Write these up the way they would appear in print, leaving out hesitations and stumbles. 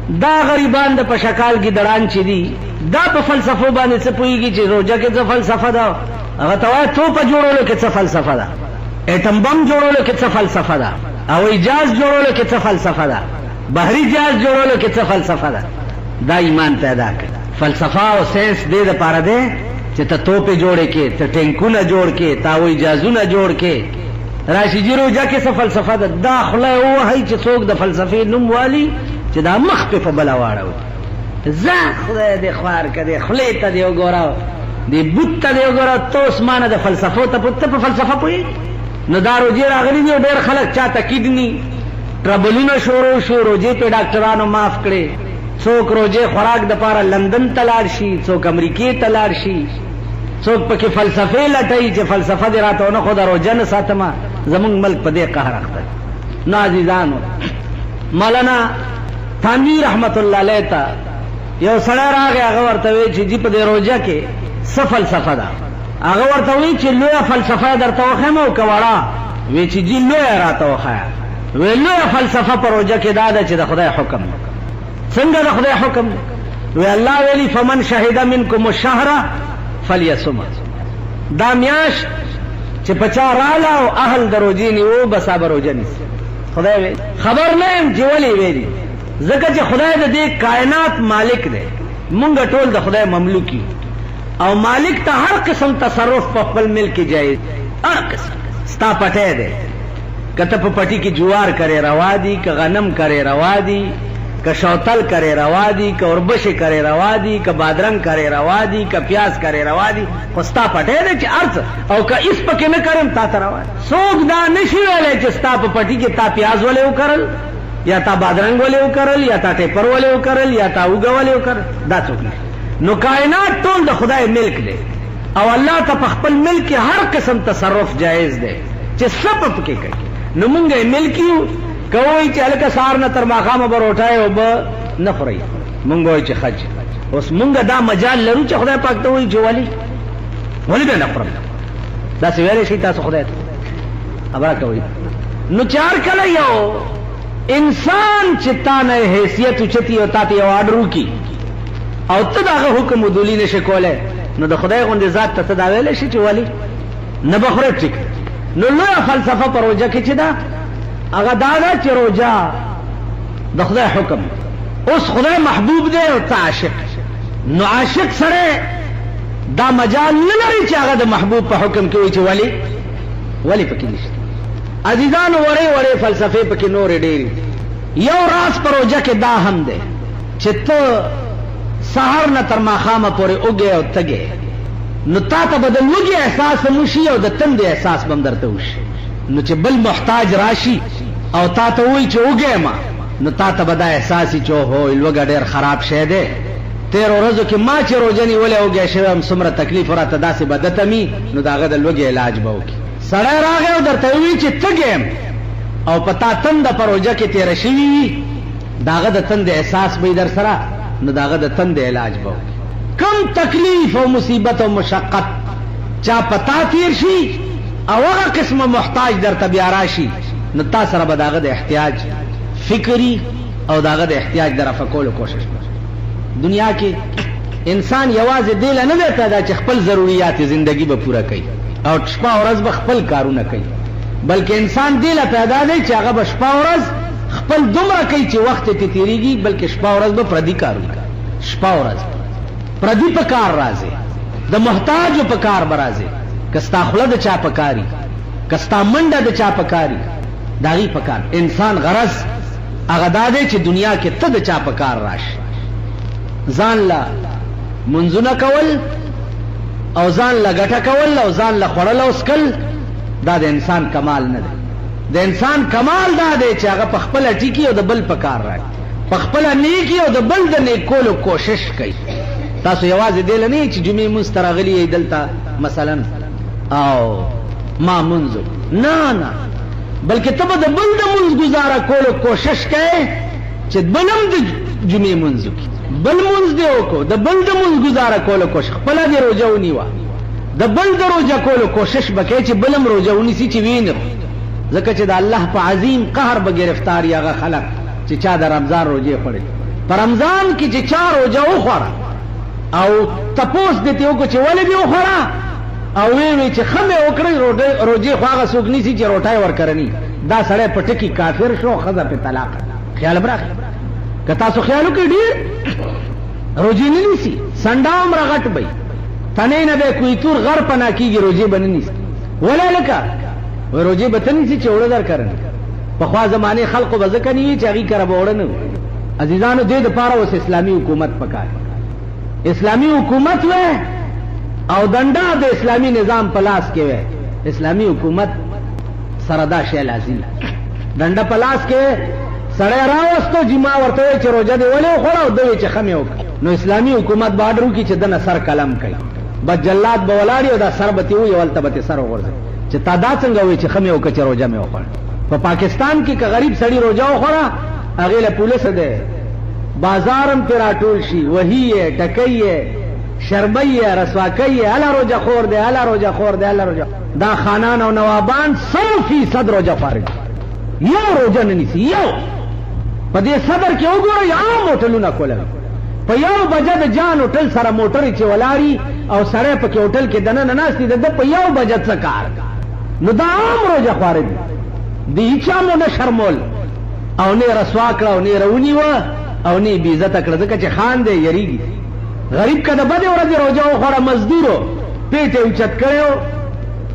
دا غریبان د په شکال کې دړان چې دي دا په فلسفو باندې څه پوهېږي چې روژه کې څه فلسفه ده هغه ته وایه توپه جوړولو کې څه فلسفه ده ایټم بم جوړولو کې څه فلسفه ده هوایي جهاز جوړولو کې څه فلسفه ده بحري جهاز جوړولو کې څه فلسفه ده دا ایمان پیدا کړي فلسفه او ساینس دې دپاره دی چې ته توپې جوړې کې ته ټینکونه جوړ کې ته هوایي جهازونه جوړ کې راشي جي روژه کې څه فلسفه ده دا خوله ووهئ چې څوک د فلسفې نوم والي چې دا مخ پې په بله واړوي زه خدای دې خوار که دې خولې ته دې وګوره دې بوت ته دې وګوره ته اوس مانه د فلسفو ته په فلسفه پوهېږي نو دا روژې راغلي دي او ډېر خلک چاته کیډني ټربلونه شروع شو روژې پې ډاکټرانو معاف کړې څوک روژې خوراک دپاره لندن ته لاړ شي څوک امریکې ته لاړ شي څوک پکې فلسفې لټوي چې فلسفه دې راته ونه ښوده روژه نه ساتمه زمونږ ملک په دې قهر اخته نو عزیزانو مولانا تھانوی رحمت الله علیه ته یو سړی راغی هغه ورته وایي چې جي په دې روژه کې څه فلسفه ده هغه ورته وایي چې لویه فلسفه درته وښیم او که وړه وایي چې جي لویه راته وښیه وایي لویه فلسفه په روژه کې دا ده چې د خدای حکم څنګه د خدای حکم وایي الله ویلي فمن شهد منکم الشهر فلیصم دا میاشت چې په چا راله او اهل د روژې نیو بس هغه روژه نیسي خدای ویلي خبر نه یم چې ولې ویلي ځکه چې خدای د دې کائنات مالک دی مونږ ټول د خدای مملوک یو او مالک ته هر قسم تصرف په خپل ملک کې جایز هر قسم ستا پټی دی که ته په پټي کې جوار کرې روا دي که غنم کرې روا دي که شوتل کرے روا دی که اوربش کرے روا دی که بادرنگ کرے روا دی که پیاز کرے روا دی خوستا پٹے دے چی ارز او که اس پکی نکرم تا تا روا دی سوک دا نشی ویلے چی ستا پا پٹی کی تا پیاز والے اکرل یا تا بادرنگ والے اکرل یا تا ٹیپر والے اکرل یا تا اوگا والے اکرل دا سوک نشی نو کائنات ټول د خدای ملک دے او اللہ تا پا خپل ملک کی ہر قسم تصرف جائز دے چی سب پکی کئی نو منگا ملکیو کوئی چې هلکه سهار نه تر ماښامه به روټۍ اوبه نه خورئ مونږ وایو چې خج اوس مونږ دا مجال لرو چې خدای پاک ته وایي چې ولې به نه خورم داسې ویلی شئ تاسو خدای ته خبره کوئ نو چې هر کله یو انسان چې تا نه حیثیت اوچتي او تا ته یو آډر وکړي او ته د هغه حکم عدولي نه شې کولی نو د خدای غوندې ذات ته ته دا ویلی شي چې ولې نه به خورې ټیک نو لویه فلسفه په روژه کې چې ده اگر دادا چې روجا د خدای حکم اوس خدای محبوب دی او ته عاشق نو عاشق سره دا مجال نه لري چې هغه د محبوب په حکم کې وي چې ولی پکې نشته عزیزانو وړې وړې فلسفې پکې نورې ډېرې یو راز په روژه کې دا هم دی چې ته سهار نه تر ماښامه پورې اوږې او تږې نو تا ته به د لوږې احساس هم وشي او د تندې احساس به هم درته وشي نو چې بل محتاج راشي او تا ته وایي چې وږی ما نو تا ته به دا احساس وي چې اوهو لوږه ډېر خراب شی دی تېرو ورځو کې ما چې روژه نیولې وږی شوی یم څومره تکلیف راته داسې به دته مي نو د هغه د لوږې علاج به وکړي سړی راغی او درته وایي چې تږی یم او په تا تنده په روژه کې تېره شوي وي د هغه د تندې احساس به یې در سره نو د هغه د تندې علاج به وکړي کم تکلیف او مصیبت او مشقت چا په تا تېر شي او هغه قسمه محتاج درته بیا راشي نو تا سره به د هغه د احتیاج فکري او د هغه د احتیاج د رفع کولو کوشش وکړي دنیا کې انسان یوازې دې له نه دی پیدا چې خپل ضروریات زندگی به پوره کوي او شپه ورځ به خپل کارونه کوي بلکې انسان دې له پیدا دی چې هغه به شپه ورځ خپل دومره کوي چې وخت یې تېرېږي بلکې شپه ورځ به پردي کارونه کوي شپه ورځ پردي په کار راځي د محتاجو په کار به راځي که ستا خوله د چا پکاري که ستا منډه د چا پکاري د هغې په کار انسان غرض هغه دا دی چې دنیا کې ته د چا په کار راشي ځان له منځونه کول او ځان له ګټه کول او ځان له خوړل او څکل دا د انسان کمال نه دی د انسان کمال دا دی چې هغه په خپله ټیکي او د بل په کار راشي په خپله نیکي او د بل د نیکولو کوشش کوي تاسو یوازې دې له نه چې جمعې مونځ ته راغلي یې دلته مثلا او ما منځو نه بلکې ته به د بل د منځ گزاره کولو کوشش کوې چې بل هم د جمعې منځ وکړي بل منځ دې وکړو د بل د منځ گزاره کولو کوشش خپله دې روژه ونیوه د بل د روژه کولو کوشش به کوې چې بل هم روژه ونیسي چې ویې نه ځکه چې د الله په عظیم قهر به ګرفتار هغه خلق چې چا د رمضان روژې خوړې پر رمضان کی چې 4 روزه وخوره او تپوس دې ته وکړو چې ولې دې وخوره او وی چې خمه وکړي روزه خو هغه څوک نيسي چې روټای ورکرني دا سړی پټکی کافر شو خزه په طلاق خیال برخ که تاسو خیال وکړئ ډیر روزه نه نيسي سندام رغټ بې تنه نه به کوئی تور غر پنا کیږي روزه بن نيسي ولا لکه روزه به تنه سي چې وړه در کرن په خوا زمانه خلقو بزکنی چې هغه کرا وړه نه عزیزانو دې د پاره اوس اسلامي حکومت پکار اسلامی حکومت وے او دنڈا د اسلامی نظام پلاس کے وے اسلامی حکومت سردا شے لازم دنڈا پلاس کے سڑے راوستو جما ورته چې روزه دی ولې خوړه او دوی چې خمه وک نو اسلامی حکومت بارډرو کې چې دنه سر قلم کوي بجلات بولاړي او دا سربتی وي ولته به سر وغورځي چې تا دا څنګه وي چې خمه وک چې روزه مې وخوړه په پاکستان کې که غریب سړی روزه وخوړه هغه له پولیس ده بازارم تیرا ټول شي وਹੀ ہے ټکئی ہے شربئی ہے رسواکئی ہے الا روزه خور ده الا روزه خور ده الا روزه دا خانان او نوابان 100% روزه فارغ یو روزه نه نيسي یو په دې صبر کې وګورئ عام هوټلونه کوله په یو بجه د جان هوټل سره موټر چې ولاړی او سره په کې هوټل کې دنه نه ناشتي د په یو بجه څه کار نو دا عام روزه فارغ دي چا مو نه شرمول او نه رسوا کړه او نه رونی و او نه بی عزت کړه ځکه چې خان دې یریږي غریب کده بده ورځ روزه وخوړه مزدورو پیټه اوچت کړو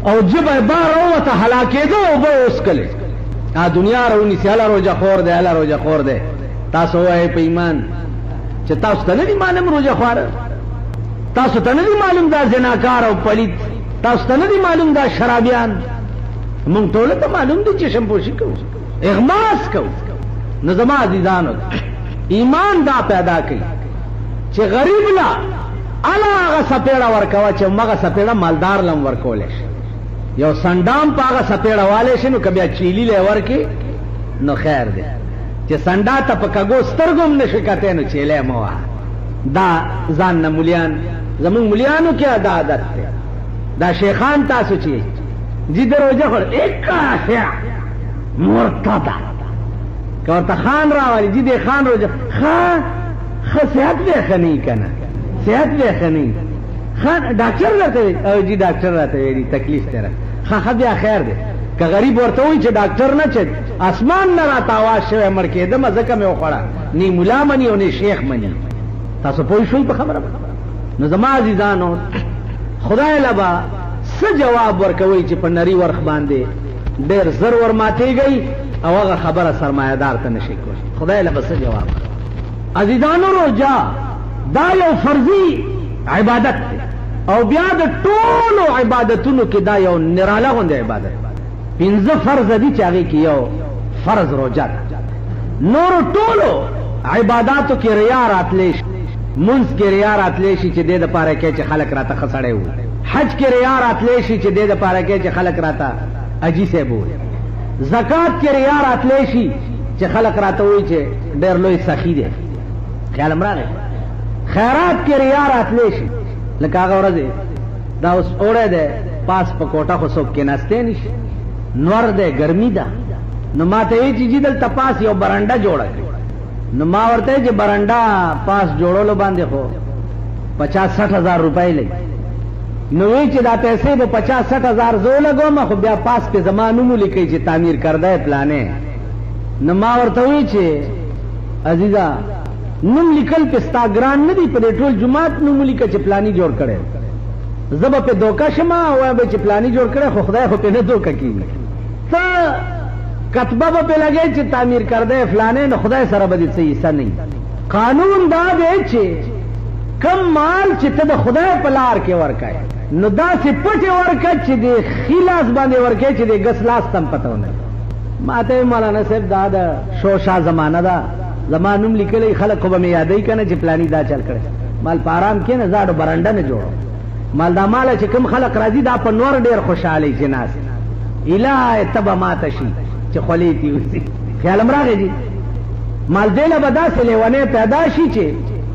او جبه بار او ته هلاکېدو او به اوس کله دنیا رونی سیاله روزه خور ده الا روزه خور ده تاسو وای په ایمان چې تاسو ته نه معلوم روزه خور تاسو ته نه معلوم دا زناکار او پلیت تاسو ته نه معلوم دا شرابیان مونږ ټول ته معلوم دي چې شمپوشي کوو اغماس کوو نو زما عزیزانو ایمان دا پیدا کړي چې غریب لا الا هغه سپېړه ورکوا چې مغه سپېړه مالدار لم ورکول شي یو سندام پاغه سپېړه والے شنو کبیا چیلی له ورکی نو خیر دی چې سندا ته پکګو سترګم نشي کته نو چیلې موا دا ځان نه مليان زمون مليانو کې عادت ده دا شیخان تاسو چی جی دروځه خور ایک شیا مرتضی کورته خان راوالي جی دې خان روزه صحت به خنی کنه صحت به خنی خان ډاکټر راته او جی ډاکټر راته ویلي تکلیف تر خا بیا خیر دی که غریب ورته وي چې ډاکټر نه چې اسمان نه راته आवाज شوی مړ کېدم ځکه مې وخوړه نی مولا منی او نی شیخ منی تاسو پوه شئ په خبره نو زما عزیزانو خدای لبا څه جواب ورکوي چې په نری ورخ باندې ډېر زر ور ماتېږي او هغه خبره سرمایه‌دار ته نشي کولی خدای لبا څه جواب عزیزانو روزه دا یو فرضي عبادت دی او بیا د ټولو عبادتونو کې دا یو نراله غونډه عبادت 15 فرض دي چې هغه کې یو فرض روزه نور ټولو عبادتو کې ریا راتلې منځ کې ریا راتلې شي چې د دې لپاره کې چې خلک راته خسړې وو حج کې ریا راتلې شي چې د دې لپاره کې چې خلک راته اجي سه بو زکات کې ریا راتلې شي چې خلک راته وایي چې ډېر لوی سخی دي خیال امرانه خیرات کې ریا راتلې شي لکه هغه ورځ دا اوس اوړه ده پاس په کوټه خو څوک کې ناشته نشي نور ده ګرمي ده نو ماته یې چې جدل تپاس یو برانډا جوړه نو ما ورته چې برانډا پاس جوړولو باندې خو 50-60 هزار روپۍ لګي نو وی چې دا پیسې به 50-60 هزار زو لګوم خو بیا پاس په زمانو لیکي چې تعمیر کردای پلانې نو ما ورته وی چې عزیزا نوم لیکل په انستاګرام نه دی په ټول جمعات نوم لیکل چې پلاني جوړ کړي زبا په دوکا شمه او به چې پلاني جوړ کړي خو خدای خو په نه دوکا کیږي ته کتبه په لګي چې تعمیر کردای فلانه نو خدای سره به دې صحیح نه قانون دا دی چې کم مال چې ته د خدای په لار کې ورکای نو دا چې پټه ورکای چې د خلاص باندې ورکای چې د غس لاس تم پتاونه ماته مولانا صاحب دا د شوشا زمانہ دا زمانوم لیکلې خلک خو به یادای کنه چې پلاني دا چل کړي مال پارام کې نه زاړو برانډه نه جوړو مال دا مال چې کوم خلک راځي دا په نور ډیر خوشاله شي ناس الهه تبا ماتشي چې خلیتی وسی خیال امراغه دي مال دله بدا سه لیونه پیدا شي چې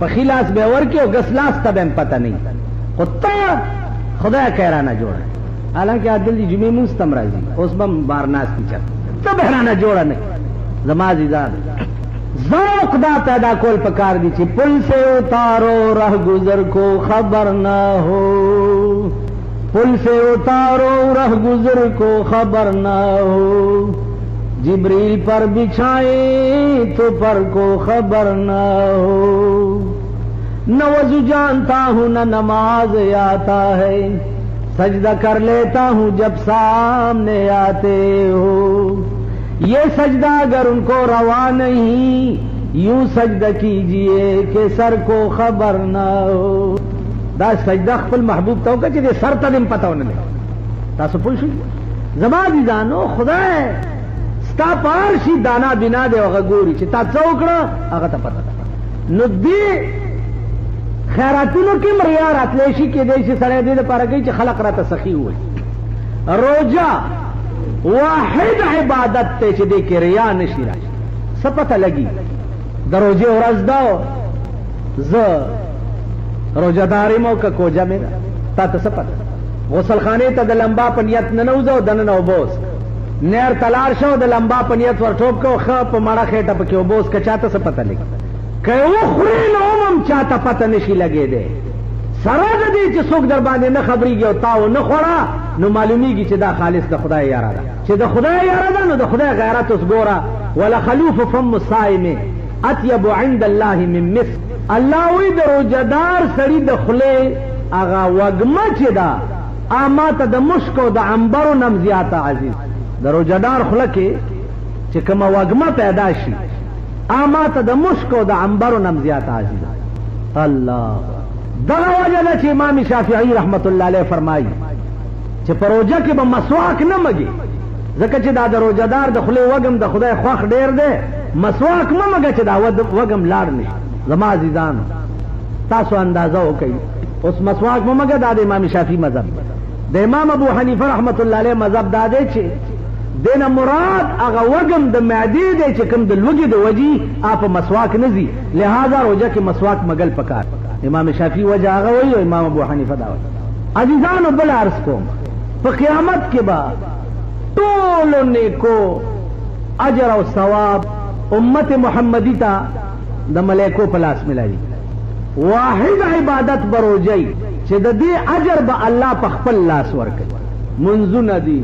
په خلاص به ورکه او غسلاس ته هم پته نه قطه خدای کیرانه جوړه حالانکه عادل دي جمعې مستم راځي اوس بم بارناس کی چا ته بهرانه جوړه نه زما عزیزان ذوق دا پیدا کول پکار دی چې پل سے اتارو رہ گزر کو خبر نہ ہو پل سے اتارو رہ گزر کو خبر نہ ہو جبریل پر بچھائے تو پر کو خبر نہ ہو نہ وضو جانتا ہوں نہ نماز آتا ہے سجدہ کر لیتا ہوں جب سامنے آتے ہو یہ سجدہ اگر ان کو روا نہیں یوں سجدہ کیجئے کہ سر کو خبر نہ ہو دا سجدہ خپل محبوب تو کہ دے سر ته پتہ ونه تاسو پوه شئ زما دي دانو خدای ستا پارشي دانا بنا دی هغه ګوري چې تا څوکړه هغه ته پتہ نو دی خیراتونو کې مریا راتلی شي کې دی چې سړی دې لپاره کوي چې خلق راته سخي وایي روزه واحد عبادت ته چې دې کې ریا نشي راشي څه پته لګي د روزې ورځ ده زه روزهداري مو که کوجه مې ده تا ته څه پته غسل خانې ته د لمبا په نیت ننوځه او دننه اوبوس نیر تلار شو د لمبا په نیت ورټوپ کو ښه په مړه خېټه پکې اوبوس که چاته څه پته لګي که وخورې نو هم چاته پته نشي لګېدی سره د دې چې څوک در باندې نه خبرېږي او تا ونه خوړه نو معلومیږي چې دا خالص د خدای یاره ده چې د خدای یاره ده نو د خدای غیرت اوس ګوره ولخلوف فم الصائم اطیب عند الله من مسک الله وی د روزهدار سړي د خولې هغه وږمه چې ده ما ته د مشک او د عنبرو نم زیاته عزیز د روزهدار خوله کې چې کومه وږمه پیدا شي ما ته د مشک او د عنبرو نم زیاته عزیز الله دغه وجه ده چې امام شافعي رحمت الله علیه فرمایي چې په روزه کې به مسواک نه مږي ځکه چې دا د روزهدار د خولې وږم د خدای خوښ ډېر دی مسواک مه مږه چې دا وږم لاړ نه زما عزیزانو تاسو اندازه وکړئ اوس مسواک مه مږه دا د امام شافعي مذهب د امام ابو حنیفه رحمت الله علیه مذهب دا دی چې دینه مراد هغه وږم د معدې دی چې کوم د لوږې د وجې په مسواک نه ځي لہذا روزه کې مسواک مږل پکار امام شافعي وجه هغه وایي او امام ابو حنیفه دا وایي عزیزانو بل عرض کوم په قیامت کې به ټولو نیکو اجر او ثواب امت محمدی ته د ملائکو په لاس ملایي واحد عبادت به روزی چې د دې اجر به الله په خپل لاس ورکوي منځونه دي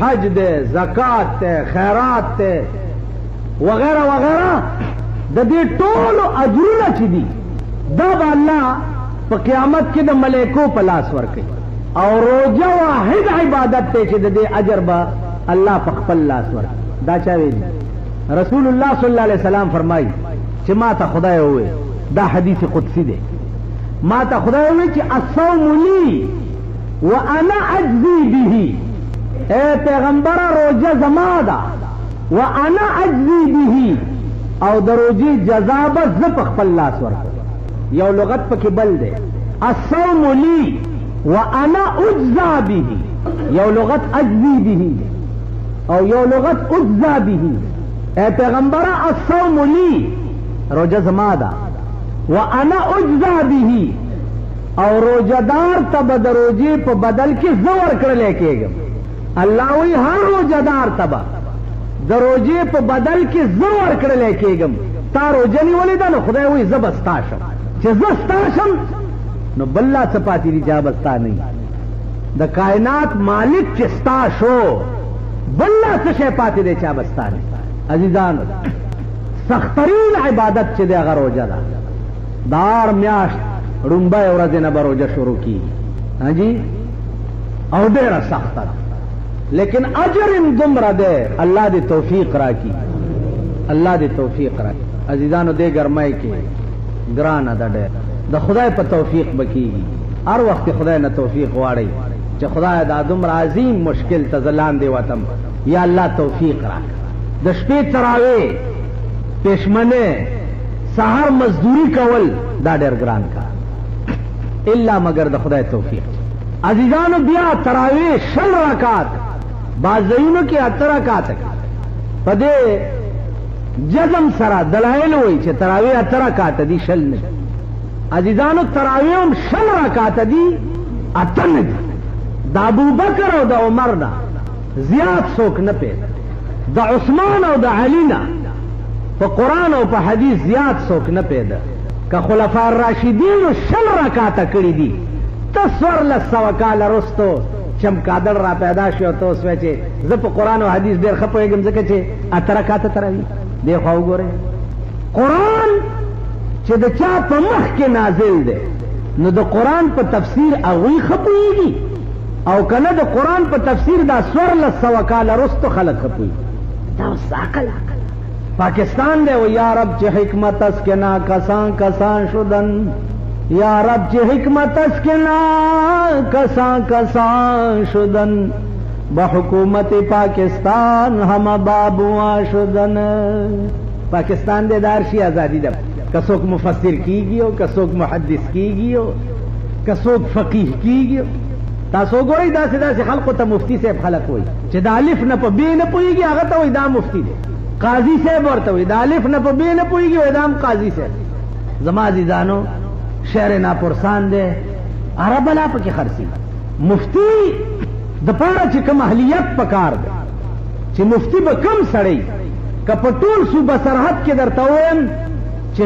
حج ده زکات ده خیرات ده وغیرہ وغیرہ د دې ټولو اجرونه چې دي دا به الله په قیامت کې د ملائکو په لاس ورکوي او روزه واحد عبادت ته چې د دې اجر به الله په خپل لاس ورکوي دا چا ویلي رسول الله صلی الله علیه وسلم فرمایي چې ما ته خدای وویل دا حدیث قدسی دی ما ته خدای وویل چې الصوم لی وانا اجزی به اے پیغمبر روزه زما ده وانا اجزی به او د روزې جزا به زه په خپل لاس ورکوم یو لغت پکې بل دی الصوم لی وانا اجزا به یو لغت اجزی به او یو لغت اجزا به اے پیغمبر الصوم لی روزه زما ده وانا اجزا به او روزدار ته به د روزې په بدل کې زه ورکړلی کېږم الله وی هر روزدار ته به د روزې په بدل کې زه ورکړلی کېږم تا روزه نیولې ده نو خدای وی زه به ستا شم چې زه ستا شم نو بل لا څه پاتې دي چا به ستا نه د کائنات مالک چې ستا شو بل لا څه شی پاتې دی چا به ستا نه عزیزانو سخترین عبادت چې دی هغه روزه ده دار میاشت رومبای ورځې نه به روزه شروع کېږي حاجي او ډېره سخته ده لیکن اجر دومره دی الله دې توفیق راکړي الله دې توفیق راکړي عزیزانو دې ګرمۍ کې ګرانه ده ډېر د خدای په توفیق به کېږي هر وخت خدای نه توفیق غواړئ چې خدای دا دومره عظیم مشکل ته زه لاندې وتم یا الله توفیق راکړه د شپې تراویح پېشمنه سهار مزدوری کول دا ډېر ګران کار الا مگر د خدای توفیق عزیزانو بیا تراویح 6 رکعات بعض ځایونو کې 8 رکعات په دې جزم سره دلایل وایي چې تراویح 8 رکعات دي 6 نه عزیزانو تراویح هم 6 رکعات دي 8 نه دي د ابوبکر او د عمر نه زیات څوک نه پیدا د عثمان او د علی نه په قرآن او په حدیث زیات څوک نه پیدا که خلفاء الراشدینو 20 رکعاته کړي دي ته 1400 کاله رستو چمکادړ را پیدا شو ته اوس وایې چې زه په قرآن او حدیث ډېر ښه پوهېږم ځکه چې 8 رکعاته تراوي دې خوا وګورئ قرآن چې د چا په مخ کې نازل دی نو د قرآن په تفسیر هغوی ښه پوهېږي او که نه د قرآن په تفسیر دا 1400 کاله رستو خلک ښه پوهېږي دا اوس عقل پاکستان دی و یا رب چه حکمت است که نا کسان کسان شدن یا رب چه حکمت است که نا کسان کسان شدن با حکومت پاکستان ہم بابوا شدن پاکستان دی دار شي ازادي ده که څوک مفسر کیږي او که څوک محدث کیږي او که څوک فقیه کیږي تاسو ګورئ داسې خلقو ته مفتی صاحب خلق وایي چې د الف نه په ب نه پوهېږي هغه ته وایي دا مفتی دی قاضی صاحب ورته وایي د الف نه په ب نه پوهېږي وایي دا هم قاضي صاحب زما عزیزانو شعر ناپرسان دی عرب لا پکې خرڅي مفتی د پاره چې کوم اهلیت پکار دی چې مفتی به کم سړی که په ټول صوبه سرحد کې درته ووایم چې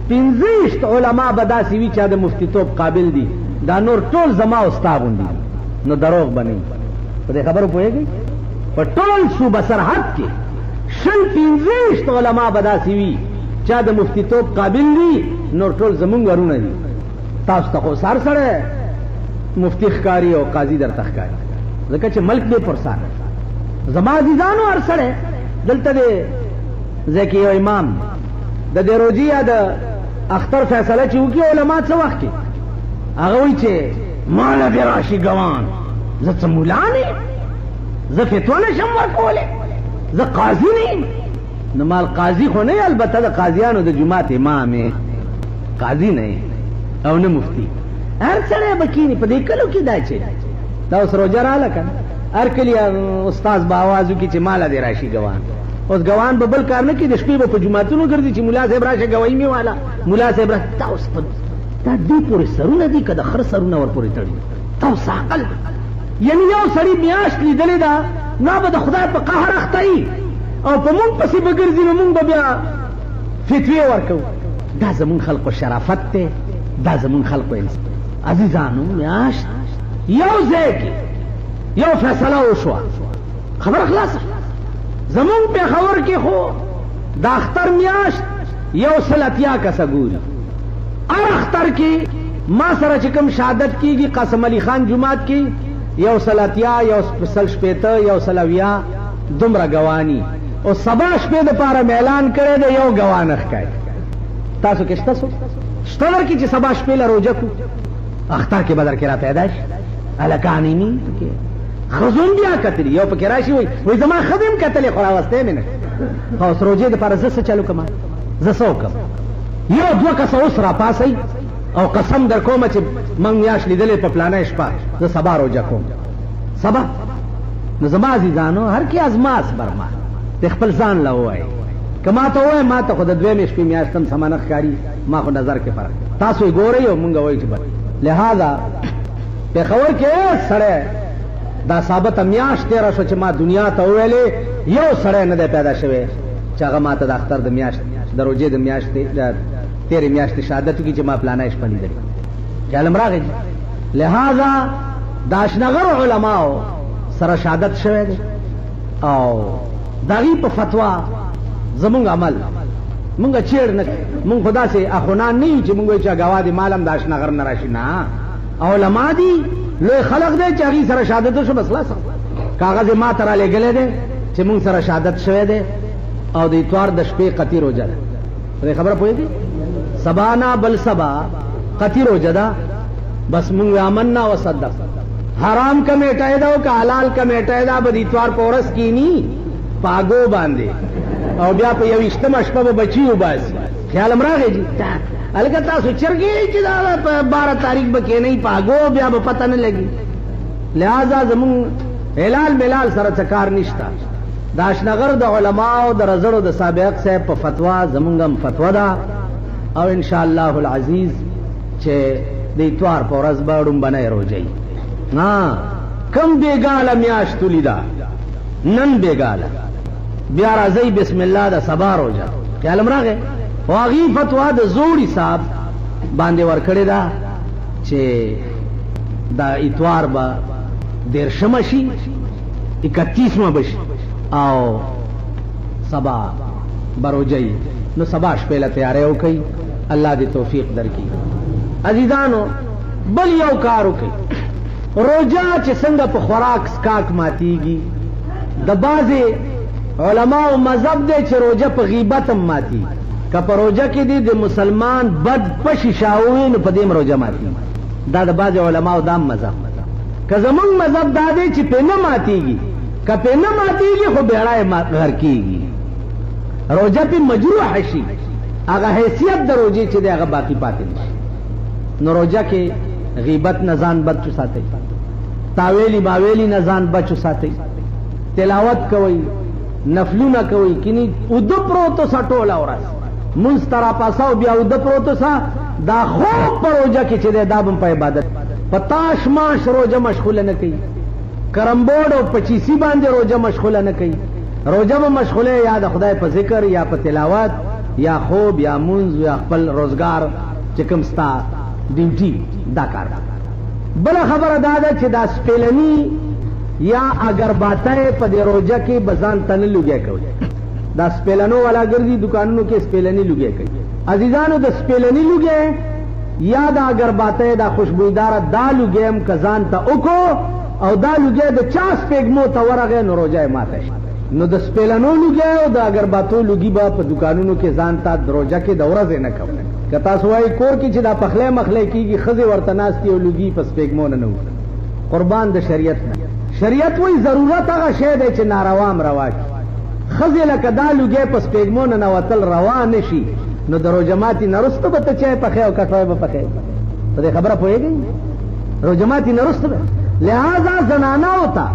15 علما به داسې وي چې د مفتیتوب قابل دي دا نور ټول زما استا غوندي نو دروغ به نه وي په دې خبرو پوهېږئ په ټول صوبه سرحد کې 15 علما به داسې وي چې د مفتیتوب قابل دي نور ټول زمونږ ورونه دي تاسو ته خو سر سره مفتی ښکاري او قاضي درته ښکاري ځکه چې ملک دې پرسان زما عزیزانو هر سړی دلته دې ځای کې یو امام د دې روجي یا د اختر فیصله چې وکړي علما څه وخت کې هغه وایي چې ماله دې راشي ګوان زه څه ملا نه یم زه فتوا نشم ورکولی زه قاضي نه یم نو مال قاضي خو نه یې البته د قاضیانو د جومات امام یې قاضي نه یې او نه مفتي هر سړی به کیني په دې کلو کې دا چې دا اوس روژه راله که هر کلي استاذ به آواز وکړي چې ماله دې راشي ګوان اوس ګوان به بل کار نه کړي د شپې به په جوماتونو ګرځي چې ملا صاحب راشه ګوایي مې والا ملا صاحب راشه دا اوس دا دې پورې سرونه دي که د خره سرونه ورپورې تړي تا اوس عقل یعنی یو سړي میاشت لیدلې ده نه به د خدای په قهر اخته وي او په مونږ پسې به ګرځي نو مونږ به بیا فتوې ورکوو دا زمونږ خلقو شرافت دی دا زمونږ خلقو عزیزانو میاشت یو ځای کې یو فیصله وشوه خبره خلاصه زمونږ پېښور کې خو د اختر میاشت 180 کسه ګوري هر اختر کې ما سره چې کوم شهادت کېږي قاسم علي خان جومات کې 180 180 دومره ګواني او سبا شپې دپاره مې اعلان کړی دی یو ګوان ښکاري تاسو کې شته څوک شته در کې چې سبا شپې له روژه کړو اختر کې به در کې را پیدا شي هلکانې مې پکې ښځون بیا کتلي یو پکې راشي وایي زما ښځې هم کتلې خو راوستی مې نه خو اوس روژې دپاره زه څه چلو کړم زه څه وکړم یو 2 کسه اوس را پاسئ او قسم در کومه چې من میاشت لیدلې په پلانه شپه زه سبا روژه کوم سبا نو زما عزیزانو هر کې ازماس برما د خپل ځان له ووایي که ما ته ووایي ما ته خو د 2 شپې میاشت هم سمه نه ښکاري ما خو نظر کې فرق تاسو یې ګورئ او مونږ وایو چې لہذا پېښور کې سړی دا ثابته میاشت تېره شوه چې ما دنیا ته وویلې یو سړی نه دی پیدا شوی چې هغه ما ته د اختر د میاشت د روژې د میاشتې د تېرې میاشتې شهادت وکړي چې ما فلانه شپه لیدلې خیال م راغی لہذا د اشنغرو علماو سره شهادت شوی دی او د هغوی په فتوا زمونږ عمل مونږ چیړ نه مونږ خو داسې اخونان نه یو چې مونږ وایو چې ګوا دې مال هم د اشنغر نه راشي نه علما دي لوی خلق دی چې هغوی سره شهادت وشو بس خلاص کاغذ ما ته رالیږلی دی چې مونږ سره شهادت شوی دی او د اتوار د شپې قطي روژه ده په دې خبره پوهېږئ سبا نه بل سبا قطي روژه ده بس مونږ آمنا وصدق حرام کا میټای ده او که حلال کا میټای ده به د اتوار په ورځ کینی پاګو باندې او بیا په 21مه شپه به بچي وباسي خیال م راغی جي هلکه تاسو چرګې چې دا په 12 تاریخ به کېنئ پاګو بیا به پته نه لګي لہذا زمونږ هلال ملال سره څه کار نشته د اشنغر د علماو د رزړو د سابق صاحب په فتوا زمونږ هم فتوا ده او انشاءالله العزیز چې د اتوار په ورځ به ړومبنۍ روژه کم بیګاله میاشت ولیده نن بیګاله بیا راځي بسم الله د سبا روزه خیال راغی واغي فتوا د زوړی صاحب باندې ورکړی دا چې دا اتوار با دیرشم شي 31 بشي او سبا بروجي نو سبا شپه له تیارې وکي الله دې توفیق درکړي عزیزانو بل یو کار وکي روزه چې څنګه په خوراک سکاک ماتيږي د بازي علماء مذهب دې چې روزه په غیبت هم ماتي که په روزه کې دې د مسلمان بد پشي شاوین په دې روزه ماتي دا د باز علماء دا مذهب که زمون مذهب دا دې چې په نه ماتيږي که په نه ماتيږي خو بیړای غر کیږي روزه په مجروح شي هغه حیثیت د روزه چې دی هغه باقی پاتې نشي نو روزه کې غیبت نه ځان بچو ساتي تاویلی باویلی نه ځان بچو ساتي تلاوت کوي نفلونه کوي کینی او د پروتو سټول اورس منسترا پاساو بیا او د پروتو سا دا خو پروژه کې چې دا بم په عبادت پتاش ماش روزه مشغوله نه کوي کرمبوړ او پچیسی باندې روزه مشغوله نه کوي روزه به مشغوله یا د خدای په ذکر یا په تلاوت یا خوب یا منځ یا خپل روزګار چې کوم ستا ډیوټي دا کار بل خبره دا ده چې دا سپیلنی یا اگر باته په دې روزه کې بزان تن لګیا کوي دا سپیلنو والا ګرځي دکانونو کې سپیلنی لګیا کوي عزیزانو د سپیلنی لګیا یا دا اگر باته دا خوشبویدار دا لګیم کزان ته وکړو او دا لګیا د چا سپېګمو ته ورغه نو روزه ماته نو د سپیلنو لګیا او دا اگر باتو لګي با په دکانونو کې ځان ته دروځه کې دوره زنه کوي کتا سوای کور کې چې دا پخله مخله کیږي خزه ورته ناشتي او لګي په سپېګمو نه قربان د شریعت نه شریعت وی ضرورت هغه شی دی چې ناروام روا کی خزه لکه دا لګي په سپېګمو نه وتل روا نشي نو درو جماعتي نرسته به ته چای پخې او کټوي به پخې په دې خبره پوهیږي رو جماعتي نرسته لہذا زنانا ہوتا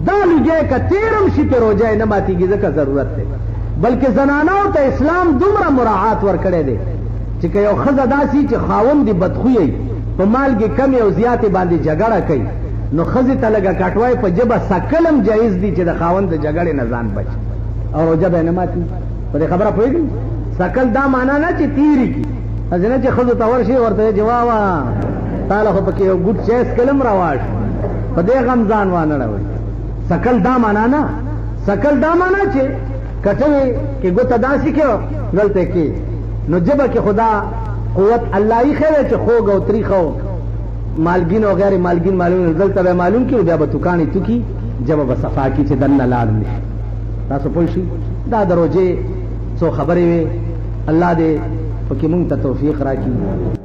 دا لګي کتیرم شي په روزه نه ماتيږي ځکه ضرورت دی بلکې زنانا ته اسلام دومره مراعات ورکړي دی چې یو خزه داسي چې خاوند دی بدخوي په مالګي کم او زیاتې باندې جګړه کوي نو خزه ته لګه کټوي په جبه سکلم جایز دی چې د خاوند د جګړې نه ځان بچ او روزه به نه ماتي په دې خبره پوهیږي سکل دا معنا نه چې تیری کی ځنه چې خزه ته ورشي ورته جواب تعالی خو پکې یو ګډ چیس کلم راواش په دې غم ځان وانه راوي سکل دا معنا نه سکل دا معنا چې کټوي کې ګوت داسي کې غلطه کې نو جبه کې خدا قوت الله یې خیر چې خوګ او تریخو مالګین او غیر مالګین معلوم دلته به معلوم کې بیا به توکانی تو کی جبه به صفا کی چې دنه لاړ نشي تاسو پوه شئ دا دروځي څو خبرې وي الله دې پکې مونږ ته توفیق راکړي